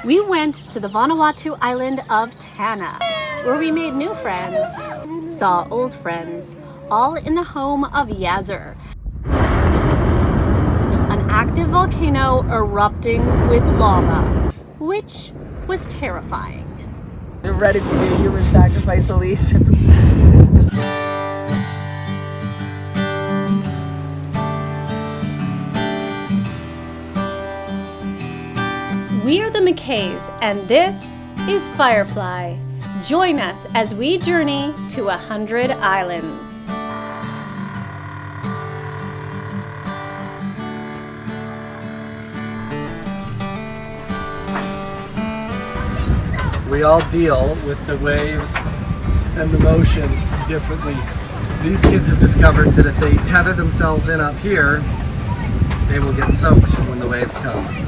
We went to the Vanuatu island of Tanna, where we made new friends, saw old friends, all in the home of Yasur, an active volcano erupting with lava, which was terrifying. You're ready for your human sacrifice, Elise. We are the McKays, and this is Firefly. Join us as we journey to 100 islands. We all deal with the waves and the motion differently. These kids have discovered that if they tether themselves in up here, they will get soaked when the waves come.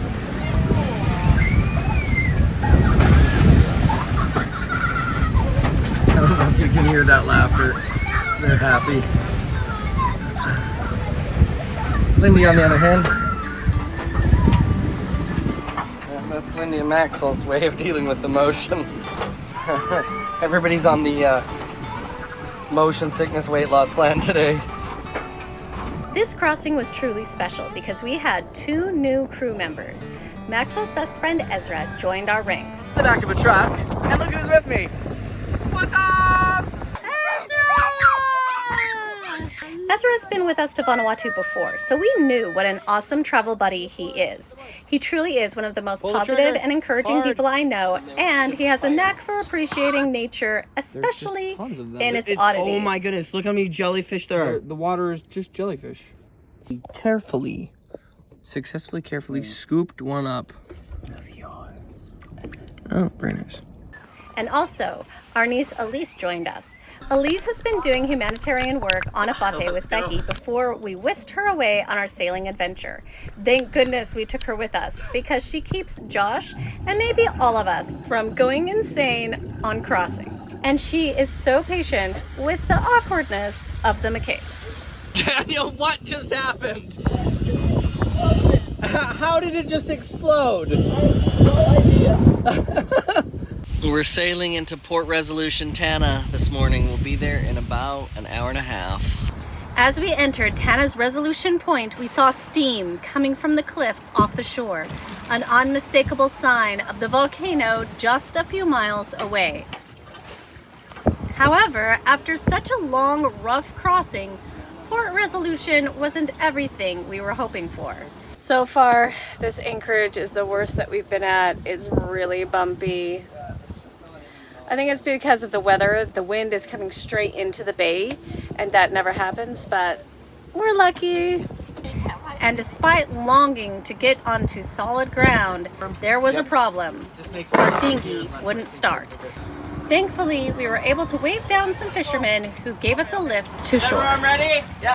I don't know if you can hear that laughter. They're happy. Lindy, on the other hand, that's Lindy and Maxwell's way of dealing with the motion. Everybody's on the motion sickness weight loss plan today. This crossing was truly special because we had two new crew members. Maxwell's best friend Ezra joined our ranks. The back of a truck, and look who's with me. What's up? Ezra has been with us to Vanuatu before, so we knew what an awesome travel buddy he is. He truly is one of the most positive and encouraging people I know, and he has a knack for appreciating nature, especially in its oddities. Oh my goodness, look how many jellyfish there are. The water is just jellyfish. Successfully scooped one up. Oh, very nice. And also, our niece Elise joined us. Elise has been doing humanitarian work on Afate with Becky before we whisked her away on our sailing adventure. Thank goodness we took her with us because she keeps Josh and maybe all of us from going insane on crossings. And she is so patient with the awkwardness of the McKays. Daniel, what just happened? How did it just explode? We're sailing into Port Resolution, Tanna this morning. We'll be there in about an hour and a half. As we entered Tanna's Resolution Point, we saw steam coming from the cliffs off the shore, an unmistakable sign of the volcano just a few miles away. However, after such a long, rough crossing, Port Resolution wasn't everything we were hoping for. So far, this anchorage is the worst that we've been at. It's really bumpy. I think it's because of the weather. The wind is coming straight into the bay, and that never happens, but we're lucky. And despite longing to get onto solid ground, there was a problem. Our dinghy wouldn't start. Thankfully, we were able to wave down some fishermen who gave us a lift to shore. I'm ready? Yeah.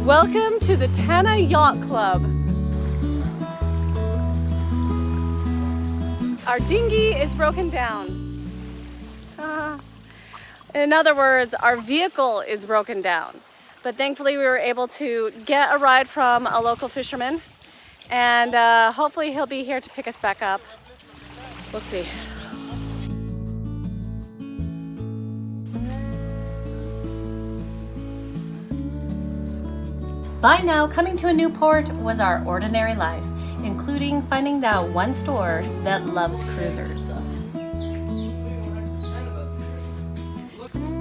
Welcome to the Tanna Yacht Club. Our dinghy is broken down. In other words, our vehicle is broken down. But thankfully we were able to get a ride from a local fisherman, and hopefully he'll be here to pick us back up. We'll see. By now, coming to a new port was our ordinary life, including finding that one store that loves cruisers.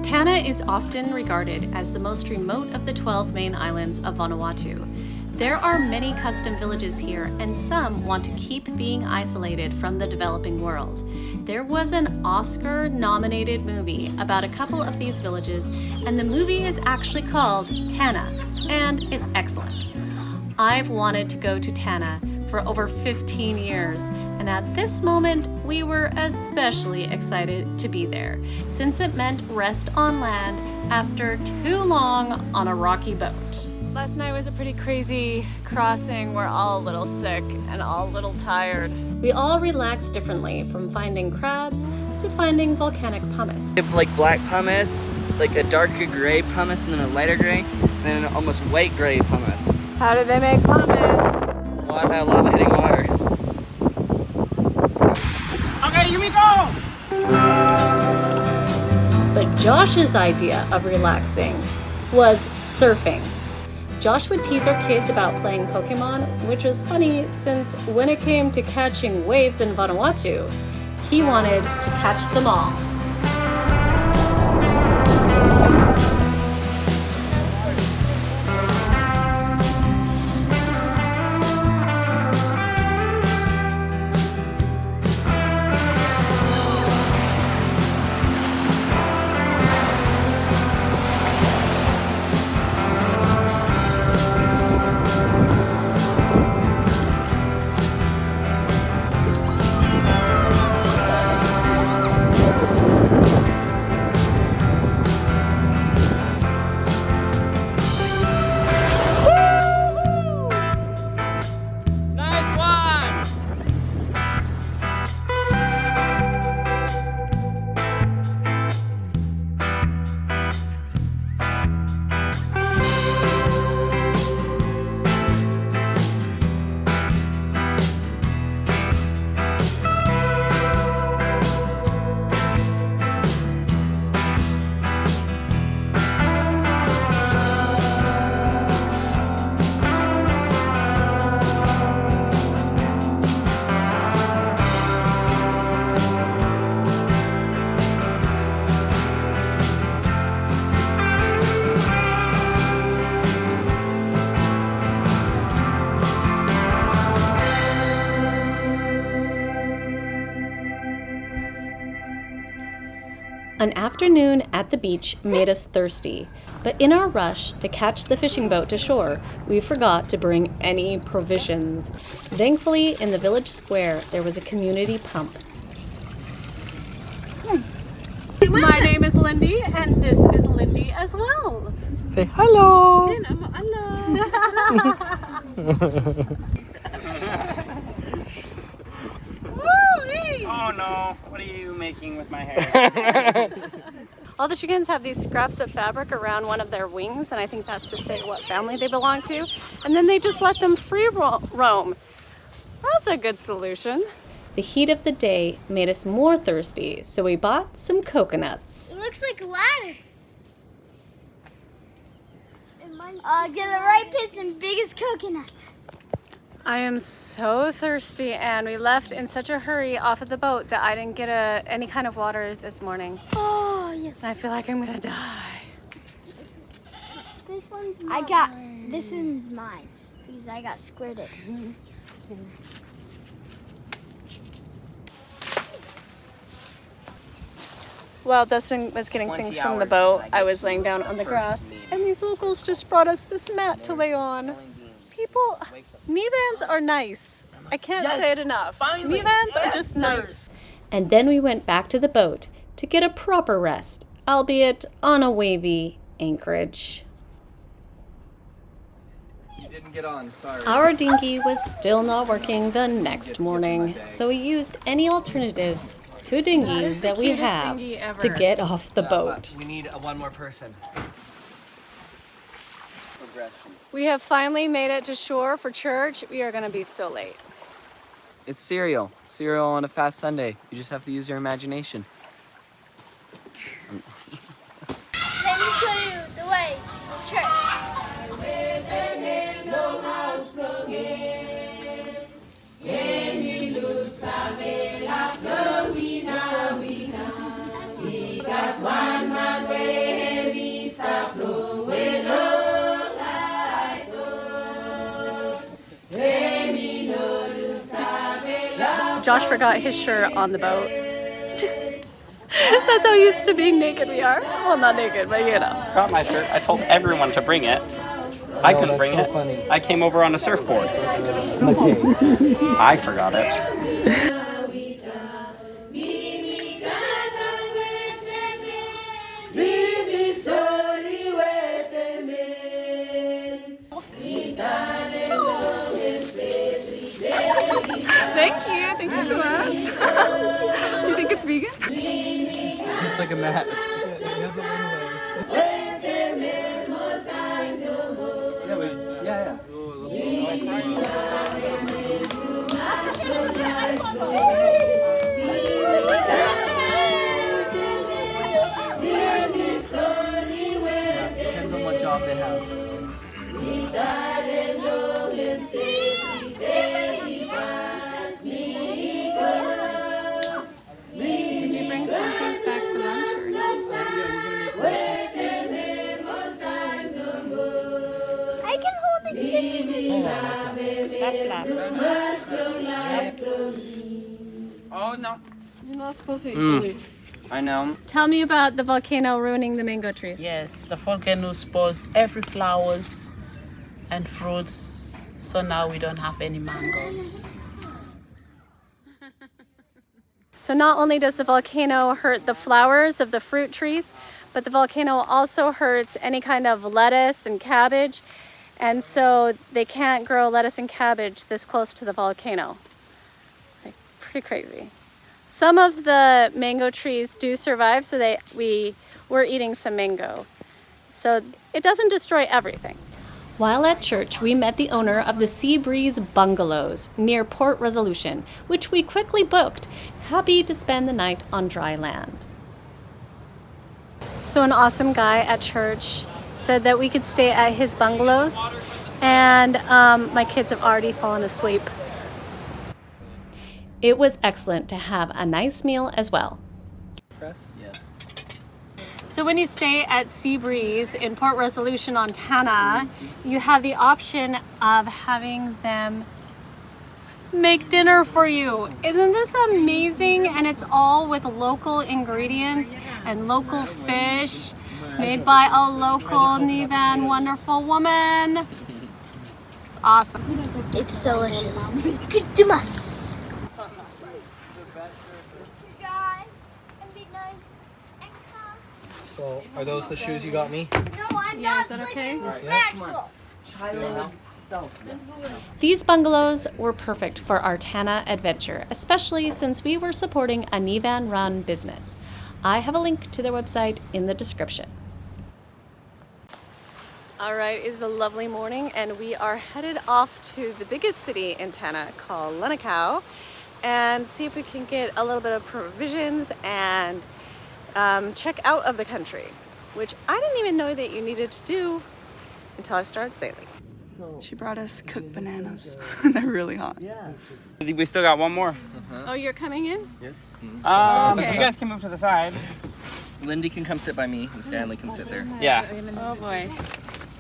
Tanna is often regarded as the most remote of the 12 main islands of Vanuatu. There are many custom villages here, and some want to keep being isolated from the developing world. There was an Oscar-nominated movie about a couple of these villages, and the movie is actually called Tanna, and it's excellent. I've wanted to go to Tanna for over 15 years, and at this moment, we were especially excited to be there, since it meant rest on land after too long on a rocky boat. Last night was a pretty crazy crossing. We're all a little sick and all a little tired. We all relax differently, from finding crabs to finding volcanic pumice. We have like black pumice, like a darker gray pumice, and then a lighter gray, and then an almost white gray pumice. How do they make pumice? Lava hitting water. Okay, here we go! But Josh's idea of relaxing was surfing. Josh would tease our kids about playing Pokemon, which was funny since when it came to catching waves in Vanuatu, he wanted to catch them all. An afternoon at the beach made us thirsty, but in our rush to catch the fishing boat to shore, we forgot to bring any provisions. Thankfully, in the village square, there was a community pump. My name is Lindy, and this is Lindy as well. Say hello! Oh no, what are you making with my hair? All the chickens have these scraps of fabric around one of their wings, and I think that's to say what family they belong to. And then they just let them free roam. That's a good solution. The heat of the day made us more thirsty, so we bought some coconuts. It looks like a ladder. Get the ripest and biggest coconuts. I am so thirsty, and we left in such a hurry off of the boat that I didn't get any kind of water this morning. Oh, yes. And I feel like I'm gonna die. This one's mine. This one's mine because I got squirted. While Dustin was getting things from the boat, I was laying down on the grass, and these locals just brought us this mat to lay on. People, minivans are nice. I can't say it enough. Minivans are just nice. And then we went back to the boat to get a proper rest, albeit on a wavy anchorage. You didn't get on, sorry. Our dinghy was still not working the next morning, so we used any alternatives to a dinghy that we have to get off the boat. We need one more person. We have finally made it to shore for church. We are going to be so late. It's cereal. Cereal on a fast Sunday. You just have to use your imagination. Let me show you the way to church. Josh forgot his shirt on the boat. That's how used to being naked we are. Well, not naked, but you know. Got my shirt. I told everyone to bring it. I couldn't bring it. Funny. I came over on a surfboard. I forgot it. Thank you. Thank you Just like a mat. Yeah. Depends on what job they have. Did you bring some things back for lunch or no? I can hold the kitchen. Oh no. You're not supposed to eat I know. Tell me about the volcano ruining the mango trees. Yes, the volcano spoils every flowers and fruits, so now we don't have any mangoes. So not only does the volcano hurt the flowers of the fruit trees, but the volcano also hurts any kind of lettuce and cabbage. And so they can't grow lettuce and cabbage this close to the volcano. Like, pretty crazy. Some of the mango trees do survive, so we're eating some mango. So it doesn't destroy everything. While at church, we met the owner of the Sea Breeze Bungalows near Port Resolution, which we quickly booked, happy to spend the night on dry land. So an awesome guy at church said that we could stay at his bungalows, and my kids have already fallen asleep. It was excellent to have a nice meal as well. Press? Yes. So when you stay at Sea Breeze in Port Resolution on Tanna, you have the option of having them make dinner for you. Isn't this amazing? And it's all with local ingredients and local fish made by a local Nivan wonderful woman. It's awesome. It's delicious. So, are those the shoes you got me? No, I'm Yeah, not is that okay? Maxwell. These bungalows were perfect for our Tanna adventure, especially since we were supporting a Nivan-run business. I have a link to their website in the description. All right, it is a lovely morning, and we are headed off to the biggest city in Tanna called Lenakel, and see if we can get a little bit of provisions and check out of the country, which I didn't even know that you needed to do until I started sailing. She brought us cooked bananas. They're really hot. We still got one more. Oh, you're coming in? Yes. Okay. You guys can move to the side. Lindy can come sit by me, and Stanley can sit there. Yeah. Oh boy.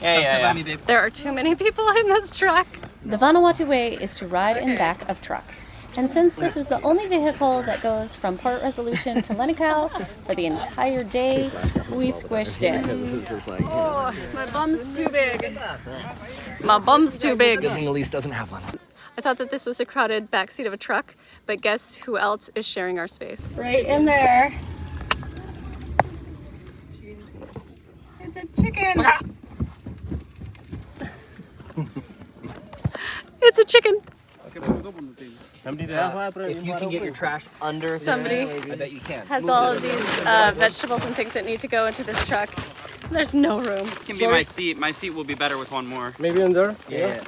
Come sit by me, babe. There are too many people in this truck. The Vanuatu way is to ride in back of trucks. And since this is the only vehicle that goes from Port Resolution to Lenakel for the entire day, we squished in. Oh, my bum's too big. My bum's too big. Good thing Elise doesn't have one. I thought that this was a crowded backseat of a truck, but guess who else is sharing our space? Right in there. It's a chicken. It's a chicken. If you can get your trash under Somebody I bet you can. has all of these vegetables and things that need to go into this truck. There's no room. Can be my seat. My seat will be better with one more. Maybe under? Yeah.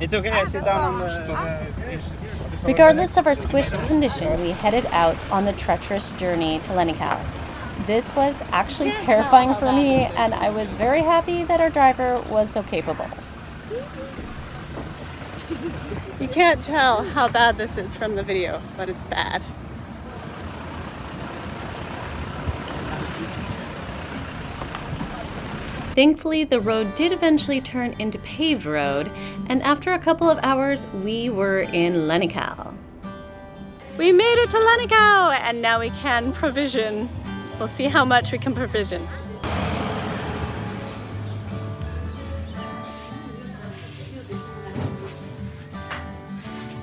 It's okay. I sit down on the. Regardless of our squished condition, we headed out on the treacherous journey to Lenakel. This was actually terrifying for me, and I was very happy that our driver was so capable. You can't tell how bad this is from the video, but it's bad. Thankfully, the road did eventually turn into paved road, and after a couple of hours, we were in Lenakel. We made it to Lenakel, and now we can provision. We'll see how much we can provision.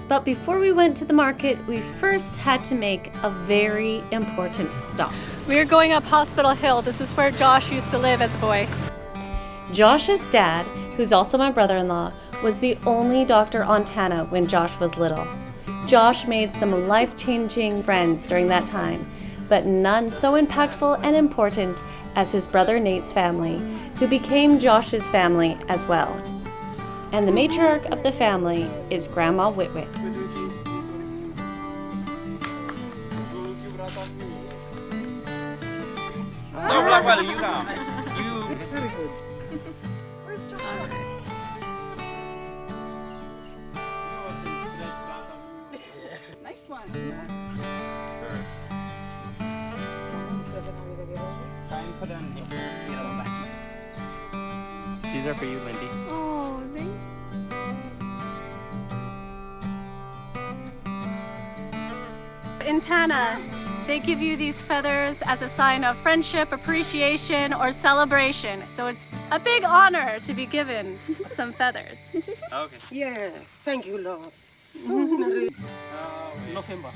But before we went to the market, we first had to make a very important stop. We are going up Hospital Hill. This is where Josh used to live as a boy. Josh's dad, who's also my brother-in-law, was the only doctor on Tanna when Josh was little. Josh made some life-changing friends during that time, but none so impactful and important as his brother Nate's family, who became Josh's family as well. And the matriarch of the family is Grandma Witwit. Don't block while you go. You. Where's Joshua? Nice one. Try and put on yellow back. These are for you, Lindy. Oh, thank In Tanna, they give you these feathers as a sign of friendship, appreciation, or celebration. So it's a big honor to be given some feathers. Okay. Yes, thank you, Lord. November.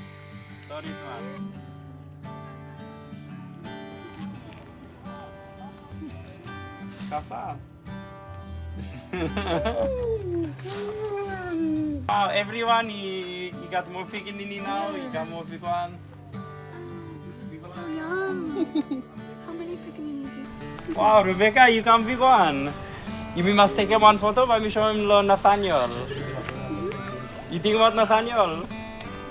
Sorry to ask. Kappa. Wow, everyone, you got more fig in now, you got more fig one. So young. How many pickaninnies you have? Wow, Rebecca, you come big one. We must take one photo, but we show him Nathaniel. You think about Nathaniel?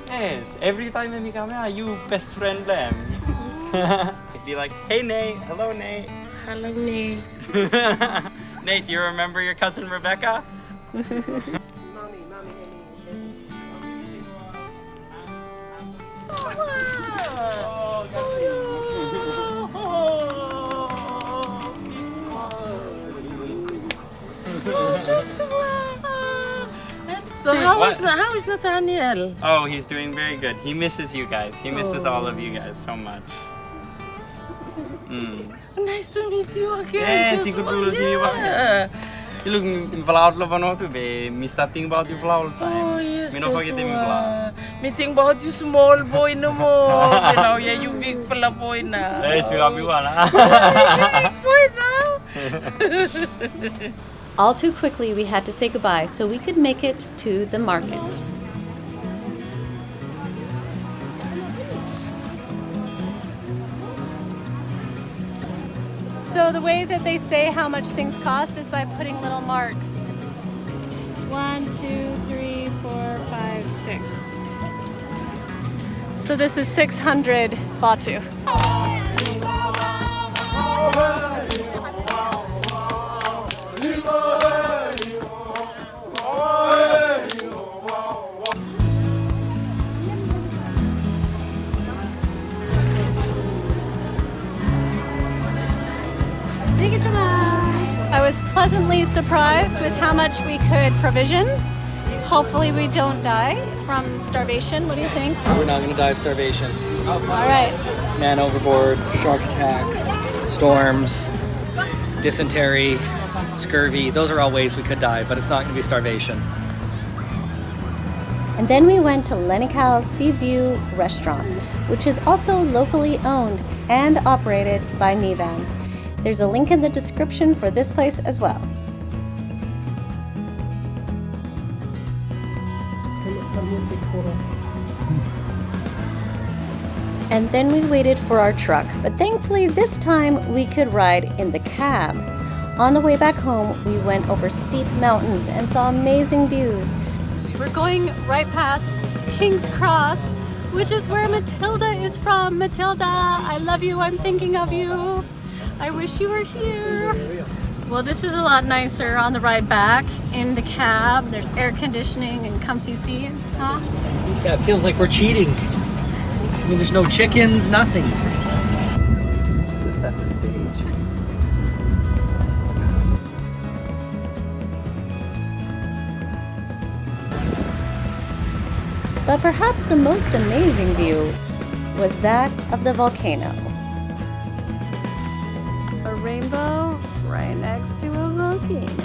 Yes, every time we come here, you best friend them. Be like, hey Nate, hello Nate. Hello, Nate. Nate, you remember your cousin Rebecca? Mommy. So how is Nathaniel? Oh, he's doing very good. He misses you guys. He misses all of you guys so much. Nice to meet you again. Yes, he could do it. You look Vanuatu lo Vanuatu be. Me stop thinking about you for all the time. Oh yes, Me no forget him Vanuatu. Me think about you small boy no more. You know, yeah, you big fella boy now. Yes, we love you one. Big boy now. All too quickly, we had to say goodbye so we could make it to the market. So the way that they say how much things cost is by putting little marks. 1, 2, 3, 4, 5, 6. So this is 600 Batu. I was pleasantly surprised with how much we could provision. Hopefully we don't die from starvation. What do you think? We're not going to die of starvation. All right. Man overboard, shark attacks, storms, dysentery, scurvy. Those are all ways we could die, but it's not going to be starvation. And then we went to Lenakel Sea View Restaurant, which is also locally owned and operated by Nevans. There's a link in the description for this place as well. And then we waited for our truck, but thankfully this time we could ride in the cab. On the way back home, we went over steep mountains and saw amazing views. We're going right past King's Cross, which is where Matilda is from. Matilda, I love you, I'm thinking of you. I wish you were here. Well, this is a lot nicer on the ride back in the cab. There's air conditioning and comfy seats, huh? Yeah, it feels like we're cheating. I mean, there's no chickens, nothing. Just to set the stage. But perhaps the most amazing view was that of the volcano. A rainbow right next to a volcano.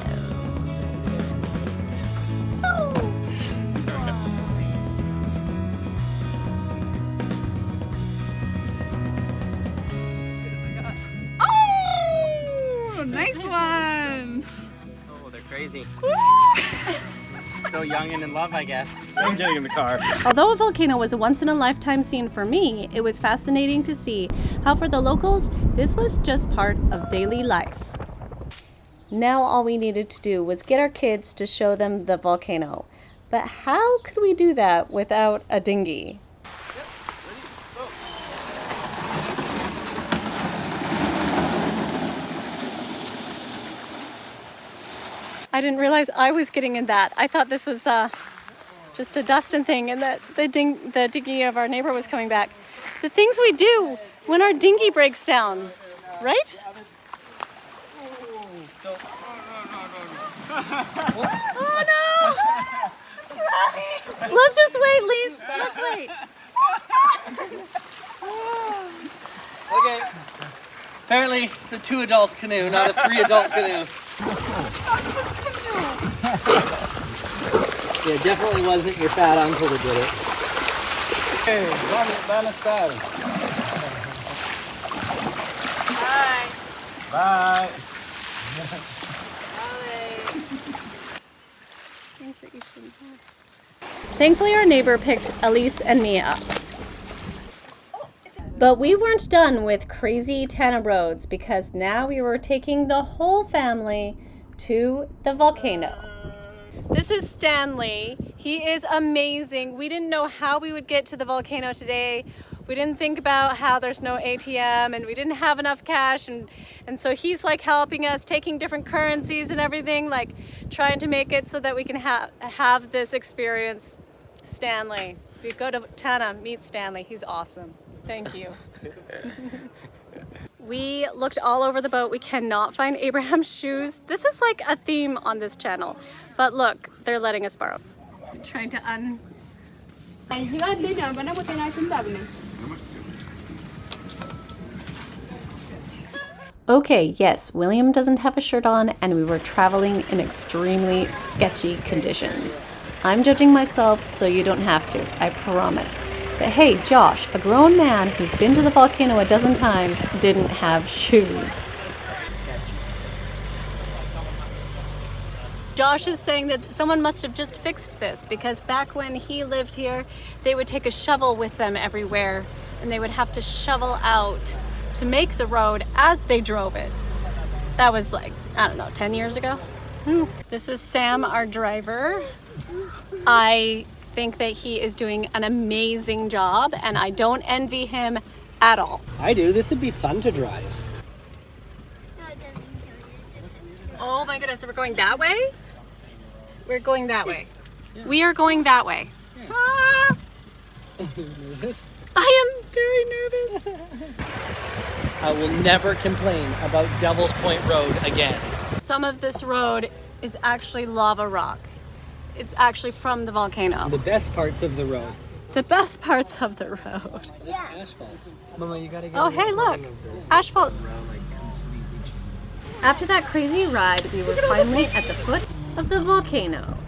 Oh, nice one. Oh, they're crazy. Still young and in love, I guess. I'm getting in the car. Although a volcano was a once-in-a-lifetime scene for me, it was fascinating to see how for the locals, this was just part of daily life. Now all we needed to do was get our kids to show them the volcano. But how could we do that without a dinghy? I didn't realize I was getting in that. I thought this was just a Dustin thing and that the dinghy of our neighbor was coming back. The things we do when our dinghy breaks down, right? Oh no! I'm too happy. Let's just wait, Lise. Let's wait. Okay. Apparently, it's a 2-adult canoe, not a 3-adult canoe. Yeah, it definitely wasn't your fat uncle that did it. Hey, buona stare. Bye. Bye. Thankfully, our neighbor picked Elise and me up. But we weren't done with crazy Tanna roads because now we were taking the whole family to the volcano. This is Stanley. He is amazing. We didn't know how we would get to the volcano today. We didn't think about how there's no ATM and we didn't have enough cash, and so he's like helping us, taking different currencies and everything, like trying to make it so that we can have this experience. Stanley, if you go to Tanna, meet Stanley. He's awesome. Thank you. We looked all over the boat. We cannot find Abraham's shoes. This is like a theme on this channel. But look, they're letting us borrow. I'm trying to Okay, yes, William doesn't have a shirt on and we were traveling in extremely sketchy conditions. I'm judging myself so you don't have to, I promise. But hey, Josh, a grown man who's been to the volcano a dozen times, didn't have shoes. Josh is saying that someone must have just fixed this because back when he lived here, they would take a shovel with them everywhere and they would have to shovel out to make the road as they drove it. That was like, I don't know, 10 years ago? This is Sam, our driver. I think that he is doing an amazing job and I don't envy him at all. I do. This would be fun to drive. Oh my goodness, we're going that way? We're going that way. Yeah. We are going that way. Yeah. Ah! Are you nervous? I am very nervous. I will never complain about Devil's Point Road again. Some of this road is actually lava rock. It's actually from the volcano. The best parts of the road. The best parts of the road. Yeah. Asphalt. Mama, you gotta get. Oh, hey, look. Asphalt. After that crazy ride, we were finally at the foot of the volcano.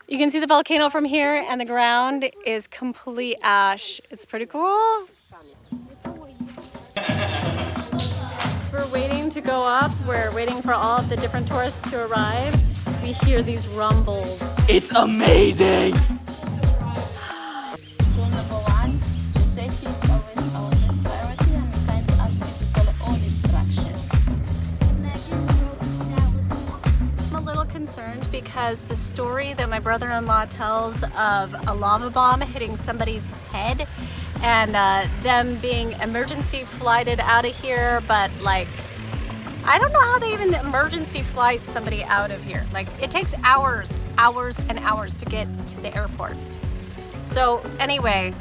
You can see the volcano from here, and the ground is complete ash. It's pretty cool. We're waiting to go up. We're waiting for all of the different tourists to arrive. We hear these rumbles. It's amazing! Rule number 1, safety is always our first priority and we kindly ask you to follow all instructions. I'm a little concerned because the story that my brother-in-law tells of a lava bomb hitting somebody's head and them being emergency flighted out of here, but like, I don't know how they even emergency flight somebody out of here. Like, it takes hours and hours to get to the airport. So anyway,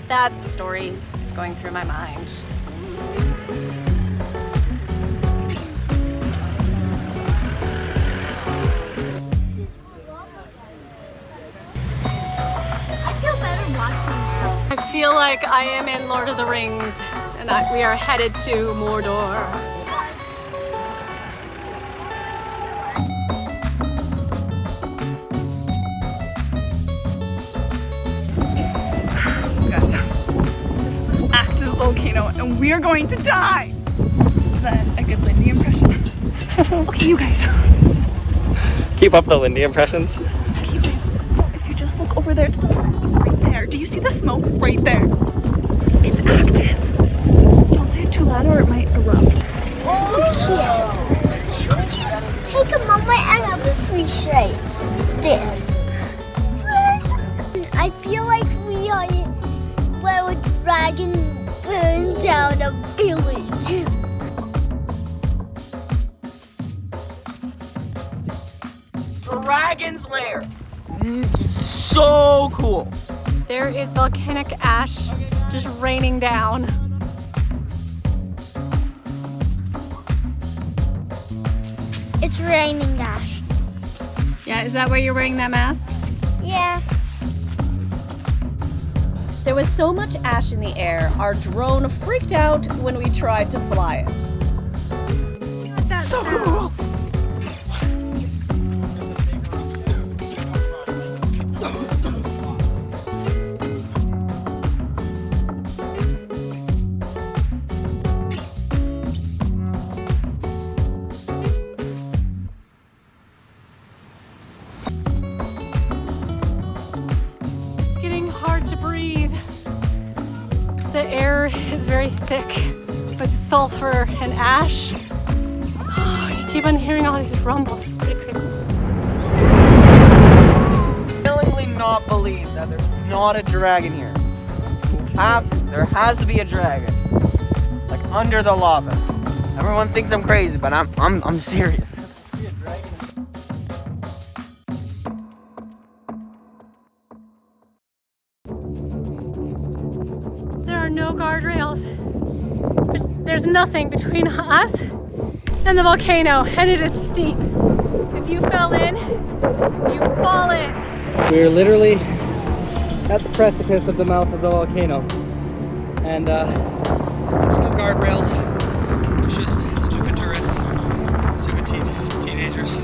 that story is going through my mind. I feel better watching now. I feel like I am in Lord of the Rings and we are headed to Mordor. This is an active volcano and we are going to die! Is that a good Lindy impression? Okay, you guys. Keep up the Lindy impressions. Okay, guys, so if you just look over there to the left, right there, do you see the smoke right there? It's active. Don't say it too loud or it might erupt. Oh shit. Should we just take a moment and appreciate this? I feel like we are where a dragon burned down a village. Dragon's Lair. So cool. There is volcanic ash just raining down. It's raining ash. Yeah, is that why you're wearing that mask? Yeah. There was so much ash in the air, our drone freaked out when we tried to fly it. So cool. It's getting hard to breathe. The air is very thick with sulfur and ash. You keep on hearing all these rumbles. It's pretty crazy. Willingly not believe that there's not a dragon here. There has to be a dragon. Like under the lava. Everyone thinks I'm crazy, but I'm serious. There are no guardrails. There's nothing between us and the volcano, and it is steep. If you fell in, you fall in. We're literally at the precipice of the mouth of the volcano. And there's no guardrails. There's just stupid tourists, stupid teenagers.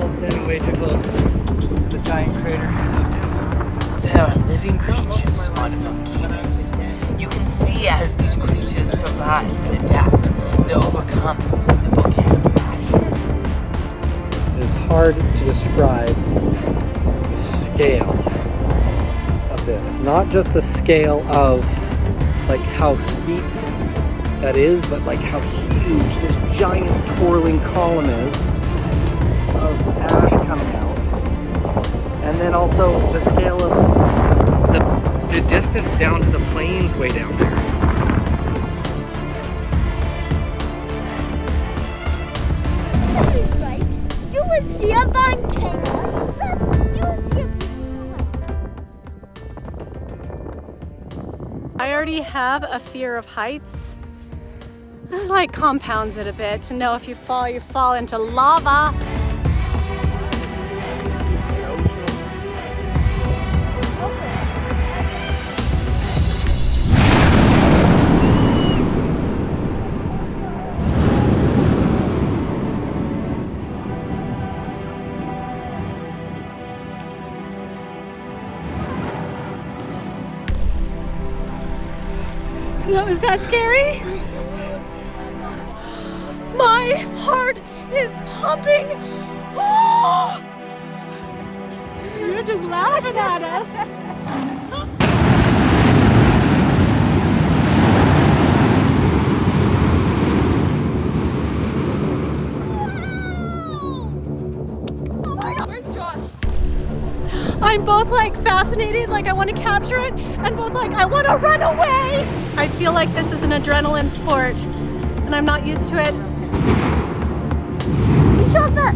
All standing way too close to the giant crater of doom. There are living creatures on volcanoes. You can see as these creatures survive and adapt, they overcome the volcanic ash. It is hard to describe the scale of this. Not just the scale of like how steep that is, but like how huge this giant twirling column is of ash coming out. And then also the scale of the distance down to the plains way down there. Right. You will see a volcano. You will see a I already have a fear of heights. It like compounds it a bit to know if you fall into lava. Was that scary? My heart is pumping. Oh! You're just laughing at us. Oh my God, where's Josh? I'm both like fascinated, like I want to capture it, and both like I want to run away. I feel like this is an adrenaline sport, and I'm not used to it. Stop it!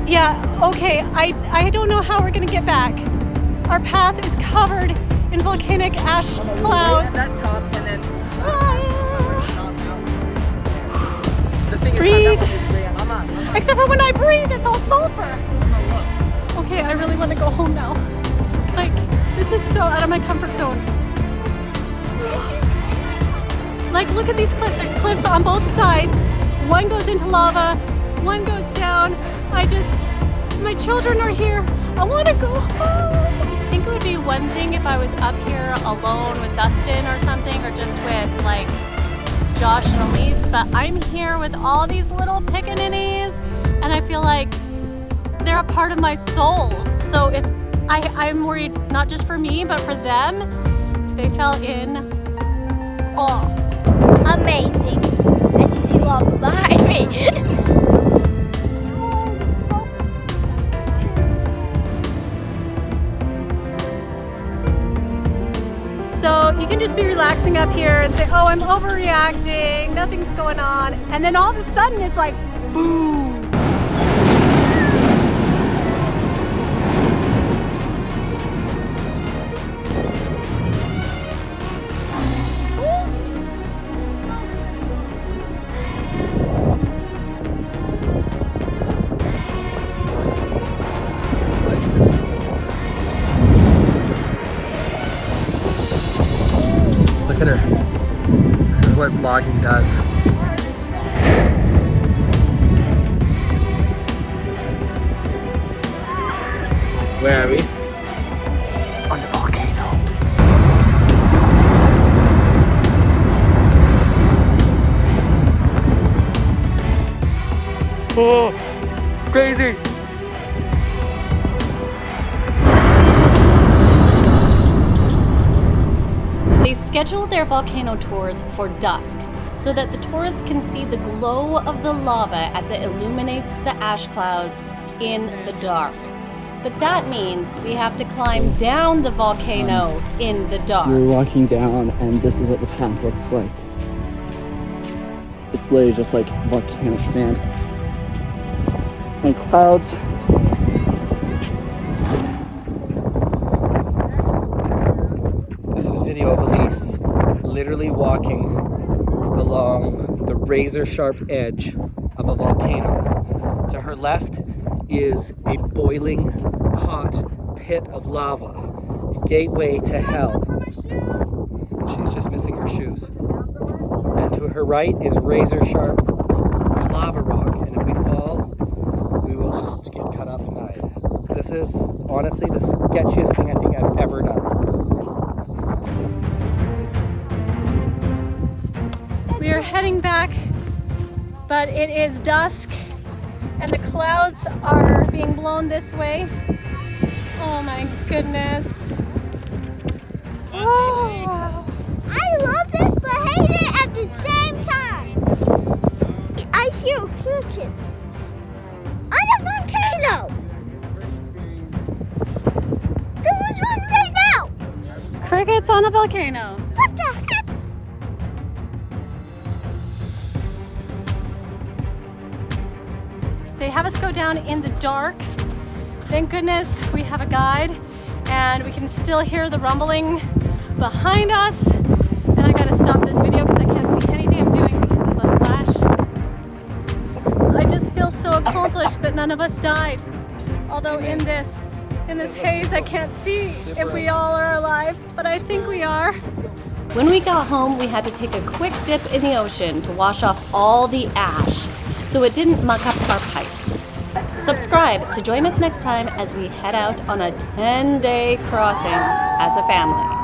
Yeah, okay, I don't know how we're gonna get back. Our path is covered in volcanic ash clouds. At that top and then the thing Breathe. is Except for when I breathe, it's all sulfur. Okay, I really want to go home now. Like, this is so out of my comfort zone. Like, look at these cliffs. There's cliffs on both sides. One goes into lava, one goes down. My children are here. I want to go home. I think it would be one thing if I was up here alone with Dustin or something, or just with like Josh and Elise, but I'm here with all these little pickaninnies, and I feel like they're a part of my soul. So if I'm worried not just for me, but for them, if they fell in. Oh. Amazing. As you see lava behind me. So you can just be relaxing up here and say, oh, I'm overreacting, nothing's going on. And then all of a sudden it's like, boom. Look at her. This is what vlogging does. Where are we? On the volcano. Oh, crazy. They schedule their volcano tours for dusk so that the tourists can see the glow of the lava as it illuminates the ash clouds in the dark. But that means we have to climb down the volcano in the dark. We're walking down, and this is what the path looks like. It's literally just like volcanic sand and clouds. This is video of Elise literally walking along the razor-sharp edge of a volcano. To her left is a boiling hot pit of lava, a gateway to hell. She's just missing her shoes. And to her right is razor-sharp lava rock, and if we fall, we will just get cut up and die. This is honestly the sketchiest thing I think I've ever done. We are heading back, but it is dusk and the clouds are being blown this way. Oh my goodness. Oh, wow. I love this but hate it at the same time. I hear crickets on a volcano. There was one right now. Crickets on a volcano. What the heck? They have us go down in the dark. Thank goodness we have a guide and we can still hear the rumbling behind us. And I gotta stop this video because I can't see anything I'm doing because of the flash. I just feel so accomplished that none of us died. Although in this haze I can't see if we all are alive, but I think we are. When we got home, we had to take a quick dip in the ocean to wash off all the ash so it didn't muck up our pipes. Subscribe to join us next time as we head out on a 10-day crossing as a family.